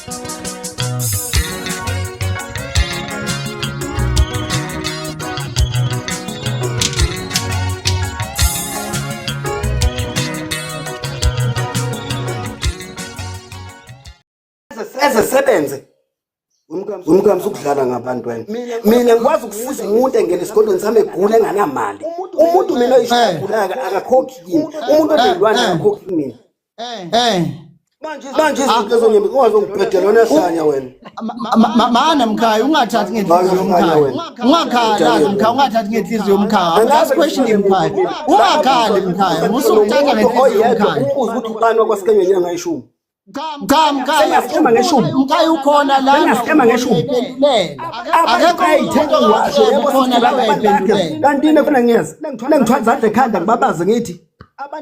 Ezesebenze umkhambi ukudlala ngabantwana mina ngikwazi ukusiza umuntu engena esikolweni sami egula enganamali umuntu mina oyishagula akakhokhi yini umuntu odlwana akakhokhi mina manje izinto ezonyembe ungazongibhedela wena hlanya wena mana mkhaya ungathathi ngenhliziyo yomkhaya ungakhali mkhaya ungathathi ngenhliziyo yomkhaya that's question mkhaya ungakhali mkhaya musukuthatha ngenhliziyo yomkhaya ubuza ukuthi ubani wakwasikenywe nyanga ayishumi Mkhaya ngeshumi mkhaya ukhona la ngiyasema ngeshumi akekho ayithenga washo ukhona la uyayiphendulela kanti nefuna ngiyeza ngithwala zadle ekhanda ngibabaze ngithi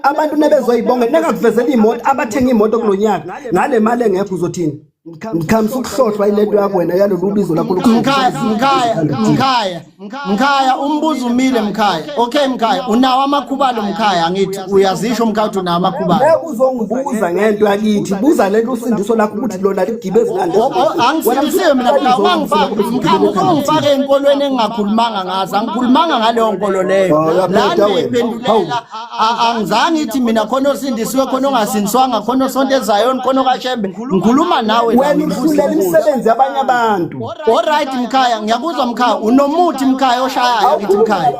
abantu nebezoyibonga nengakuvezela imoto abathenga imoto kulonyaka ngale mali engekho uzothini ngikhamisa ukuhlohlwa ilento yakho wena yalolu bizo lakho mkhaya umbuzo umile mkhaya okay mkhaya unawo amakhubalo mkhaya angithi uyazisho mkhaya uthi unawo amakhubalo uzongibuza ngento yakithi buza lento usindiso lakho ukuthi lona ligibezi ngani angisindisiwe mina ungifake enkolweni engingakhulumanga ngazo angikhulumanga ngaleyo nkolo leyo lana iphendulela angizange ithi mina khona osindisiwe khona ongasindiswanga khona osonto eZayoni khona kaShembe ngikhuluma nawe wena usulela imisebenzi yabanye abantu alright mkhaya ngiyakuzwa mkhaya unomuthi mkhaya oshayayo ngithi mkhaya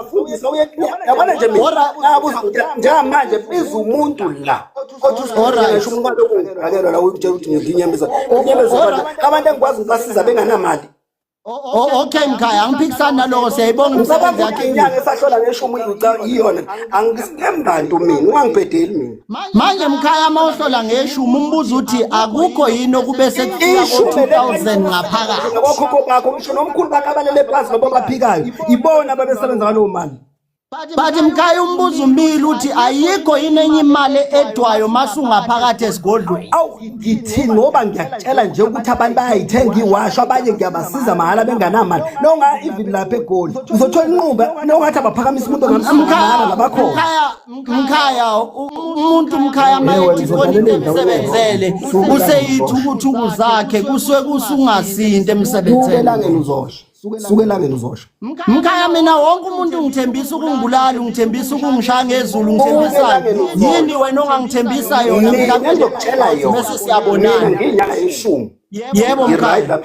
yabona nje mina ngabuza njengamanje biza umuntu la othi usho umuntu lokungakela la utshela ukuthi ngiyinyembeza abantu engikwazi ukubasiza benganamali okay mkhaya angiphikisana naloko siyayibonga imisebenzi yakhe inyanga esahlola ngeshumi iyona angisembantu mina ungangibhedeli mina manje mkhaya mawuhlola ngeshumi umbuzo uthi akukho yini okube sekufika ko2000 ngaphakathi ngokhokho bakho ngisho nomkhulu bakhe abalele phansi ngoba baphikayo ibona ababesebenza ngalowo mali bathi mkhaya umbuzo umbili uthi ayikho yini enye imali edwayo masungaphakathi esigodlweni awu ngithi ngoba ngiyakutshela nje ukuthi abantu bayayithenga iwasho abanye ngiyabasiza mahala benganamali nonga even lapha eGoli uzothola inquba nongathi abaphakamisa umuntu ngamsamahala labakhona mkhaya umuntu mkhaya mayethi khona emsebenzele useyithi ukuthuku zakhe kusuke kusungasinte emsebenzele elangeni uzosho suke elangeni uzosho mkhaya mina wonke umuntu ngithembisa ukungibulala ungithembisa ukungishaya ngezulu ngithembisa yini wena ongangithembisa yona mhlawumbe ngizokutshela yona bese siyabonana nginyanga yeshumi yebo mkhaya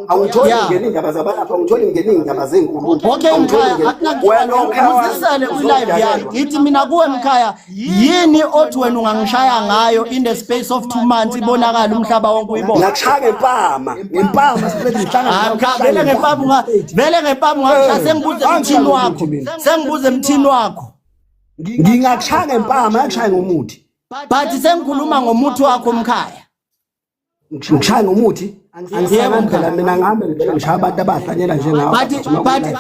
awungitholi ngene indaba zabantu awungitholi ngene indaba zenkulumo okay mkhaya uzisele ulive yakho ngithi mina kuwe mkhaya yini othi wena ungangishaya ngayo in the space of 2 months ibonakala umhlaba wonke uyibona ngakushaya ngempama siphele ngihlanga vele ngempama ngashaya sengibuze emthini wakho ngingakushaya ngempama ngakushaya ngomuthi but sengikhuluma ngomuthi wakho mkhaya ngishaya ngomuthi Yebo phela mina ngihambe ngishaya abantu abahlanyela njengawe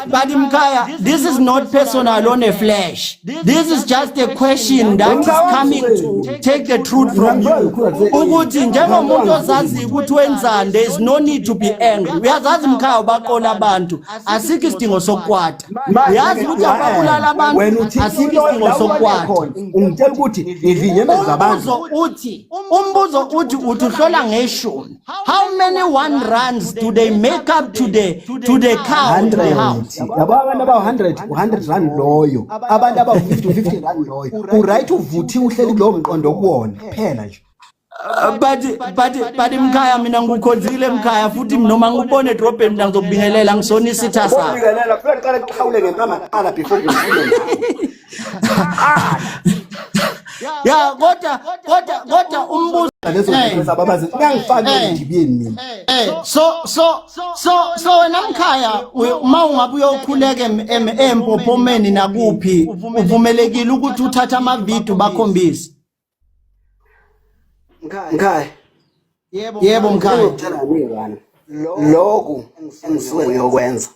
but mkhaya this is not personal on a flesh this is just a question that is coming to take the truth from you ukuthi njengomuntu ozazi ukuthi wenzani there is no need to be angry uyazazi mkhaya ubaqola abantu asikho isidingo sokukwata uyazi ukuthi ababulala abantu asikho isidingo sokukwata ungitshela ukuthi ngivinyemeza abantu umbuzo uthi uhlola ngeshumi how many 1 runs do they make up to the cow to the house yabo abantu aba 100 rand loyo abantu aba 50 rand loyo uright uvuthi uhleli kulo mqondo kuwona phela nje but mkhaya mina ngikukhonzile mkhaya futhi noma ngibone edrobheni mina ngizobingelela ngisona isitha sakho ubingelela kufanele qala kuhawule ngempama qala before ngifune ya kodwa umbuzo lezo zinto ababazi ngangifaka endibiyeni mina so wena mkhaya uma ungabe uyokhuleka empophomeni nakuphi uvumelekile ukuthi uthathe ama video bakhombise mkhaya yebo mkhaya ngitshela ngiyani lokho engisuke ngiyokwenza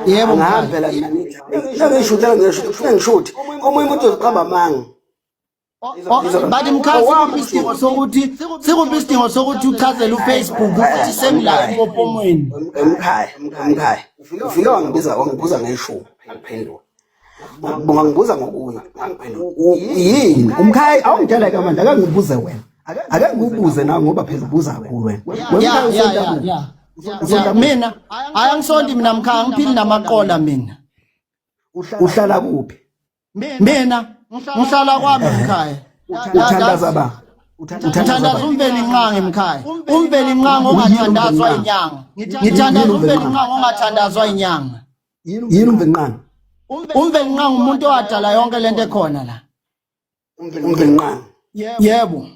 yebo ngaphela mina ngisho ngishuthi omunye umuntu uzoqamba manga bathi mkhaya sikuphi isidingo sokuthi uchazele uFacebook ukuthi semlive epophomweni mkhaya ufike wangibuza ngeshumi ngiphendula ngibuza ngokunye ngiphendula yini umkhaya awungitshela kamanje akangibuze wena ake ngibuze nawe ngoba phela ubuza kakhulu wena Yeah, mina ayangisondi mina mkhaya ngiphili namaqola mina. uhlala kuphi Mina ngihlala kwami mkhaya. uthandaza ba Ngithandaza uMveli Nqangi mkhaya. UMveli Nqangi ongathandazwa inyanga. Ngithandaza UMveli Nqangi ongathandazwa inyanga. yini uMveli Nqangi UMveli Nqangi umuntu owadala yonke lento ekhona la. uMveli Nqangi Yebo.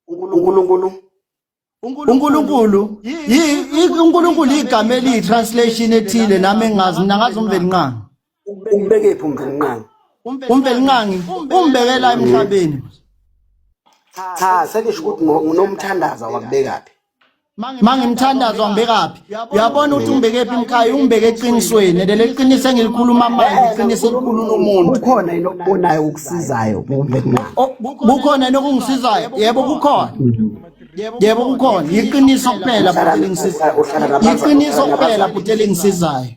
uNkulunkulu uNkulunkulu uNkulunkulu igama eliyi-translation ethile nami engazi mina ngazi uMveli Nqangi. ubekephi uMveli Nqangi uMveli Nqangi umbekela emhlabeni. cha selisho ukuthi nginomthandaza wakubekaphi Mangimthandaza wangibekaphi? Uyabona ukuthi umbekephi mkhaya umbeke eqinisweni leli qiniso engilikhuluma manje iqiniso elikhuluma umuntu. ukhona yini okubonayo ukusizayo uMveli Nqangi Bukhona nokungisizayo? Yebo kukhona. Yebo kukhona. Iqiniso kuphela futhi lingisizayo. Iqiniso kuphela futhi lingisizayo.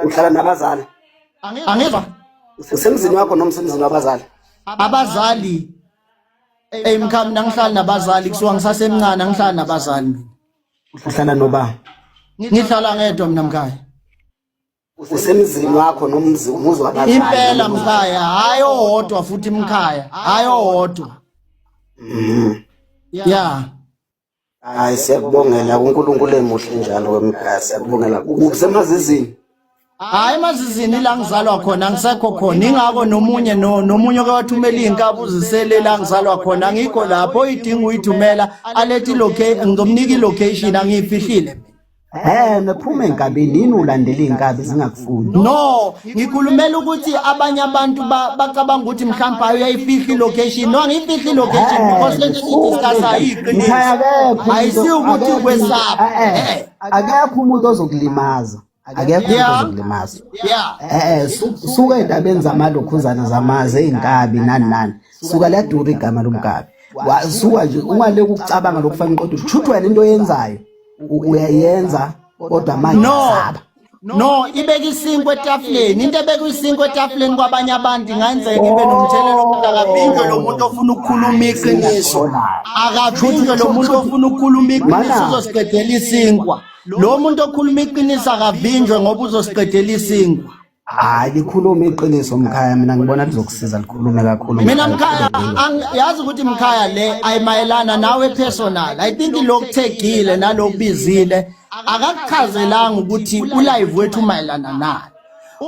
uhlala nabazali Angizwa? usemzini wakho noma usemzini wabazali Abazali emkhaya mina ngihlala nabazali kusuka ngisasemncane ngihlala nabazali mina. uhlala noba Ngihlala ngedwa mina mkhaya. usemzini wakho noma umuzi wabazali Impela mkhaya hayi owodwa futhi mkhaya hayi owodwa. Yeah. hayi siyakubongela uNkulunkulu emuhle njalo wemkhaya siyakubongela usemazizini Hayi emazizini la ngizalwa khona ngisekho khona ingako nomunye owathumela izinkabi uzisele la ngizalwa khona ngikho lapho idinga uyithumela alethi location ngizomnika ilocation angiyifihlile nephuma enkabeni yini ulandela izinkabi zingakufuni no ngikhulumela ukuthi abanye abantu bacabanga ukuthi mhlawumbe uyayifihla ilocation no angiyifihli ilocation because lento sidiscuss ayiqiniso ayisiyo ukuthi kwesapha akekho umuntu ozokulimaza akekho umuntu ozokulimaza suka endabeni zamalokhuzana zamaze izinkabi nani suka ladura igama lomkabi wasuka nje ungale ukucabanga lokufana inqondo uthuthu wena into oyenzayo uyayenza kodwa manje saba no ibeka isinkwe etafuleni into ebeka isinkwe etafuleni kwabanye abantu ingayenzeka ibe nomthelelo akabinjwe lo muntu ofuna ukukhuluma iqiniso akabinjwe lo muntu ofuna ukukhuluma iqiniso uzosiqedela isinkwa lo muntu okhuluma iqiniso akabinjwe ngoba uzosiqedela isinkwa hayi likhuluma iqiniso mkhaya mina ngibona lizokusiza likhulume kakhulu mina mkhaya yazi ukuthi mkhaya le ayimayelana nawe personal I think lokuthegile nalokubizile akakuchazelanga ukuthi ulive wethu mayelana naye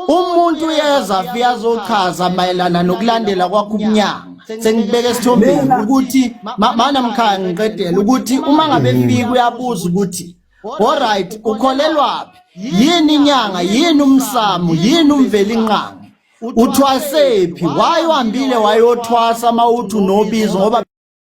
umuntu uyeza afika azochaza mayelana nokulandela kwakho umnyanga sengibeka esithombeni ukuthi mana mkhaya ngiqedela ukuthi uma ngabe fika uyabuza ukuthi alright ukholelwapi yini inyanga yini umsamo yini uMveli Nqangi uthwasephi wayihambile wayothwasa mawuthi nobizo ngoba